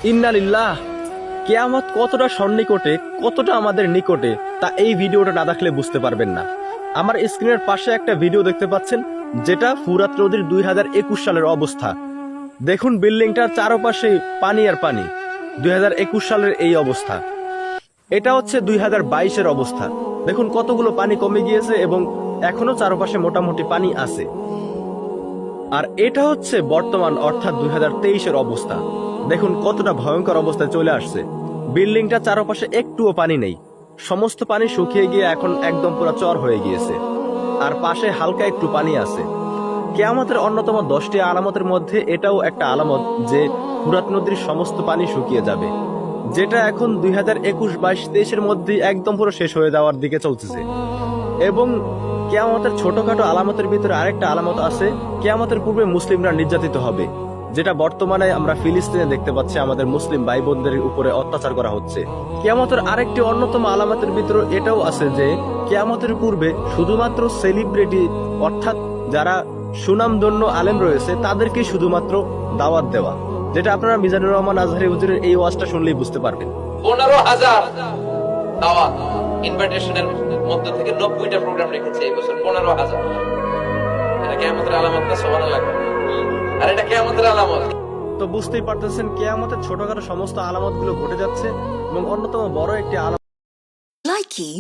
ইন্না লিল্লাহ। কিয়ামত কতটা সন্নিকটে, কতটা আমাদের নিকটে, তা এই ভিডিওটা না দেখলে বুঝতে পারবেন না। আমার স্ক্রিনের পাশে একটা ভিডিও দেখতে পাচ্ছেন, যেটা ফুরাত নদীর 2021 সালের অবস্থা। দেখুন বিল্ডিংটার চারপাশে পানি আর পানি। 2021 সালের এই অবস্থা। এটা হচ্ছে 2022-এর অবস্থা। দেখুন কতগুলো পানি কমে গিয়েছে এবং এখনো চারপাশে মোটামুটি পানি আছে। আর এটা হচ্ছে বর্তমান অর্থাৎ 2023-এর অবস্থা। দেখুন কতটা ভয়ঙ্কর অবস্থায় চলে আসছে। বিল্ডিংটা চারপাশে একটুও পানি নেই, সমস্ত পানি শুকিয়ে গিয়ে এখন একদম পুরো চর হয়ে গিয়েছে। আর পাশে হালকা একটু পানি আছে। কিয়ামতের অন্যতম 10টি আলামতের মধ্যে এটাও একটা আলামত যে ফুরাত নদীর সমস্ত পানি শুকিয়ে যাবে, যেটা এখন 2021-22-23-এর মধ্যে একদম পুরো শেষ হয়ে যাওয়ার দিকে চলতেছে। এবং কিয়ামতের ছোটখাটো আলামতের ভিতরে আরেকটা আলামত আছে, কিয়ামতের পূর্বে মুসলিমরা নির্যাতিত হবে, যেটা বর্তমানে আমরা ফিলিস্তিনে দেখতে পাচ্ছি। আমাদের মুসলিম ভাই বোনদের উপরে অত্যাচার করা হচ্ছে। কিয়ামতের আরেকটি অন্যতম আলামতের ভিতরে এটাও আছে যে কিয়ামতের পূর্বে শুধুমাত্র সেলিব্রিটি অর্থাৎ যারা সুনামধন্য আলেম রয়েছে তাদেরকে শুধুমাত্র দাওয়াত দেওয়া, যেটা আপনারা মিজানুর রহমান আজহারি হুজুরের এই ওয়াজটা শুনলেই বুঝতে পারবেন। 15,000 দাওয়াত ইনভাইটেশনের মধ্য থেকে 90টা প্রোগ্রাম রেখেছে এই বছর। 15,000। এটা কিয়ামতের আলামত না? সুবহানাল্লাহ। আর এটা কিয়ামতের আলামত। তো বুঝতেই পারতেছেন কিয়ামতের ছোটখাটো সমস্ত আলামতগুলো ঘটে যাচ্ছে এবং অন্যতম বড় একটি আলামত Likey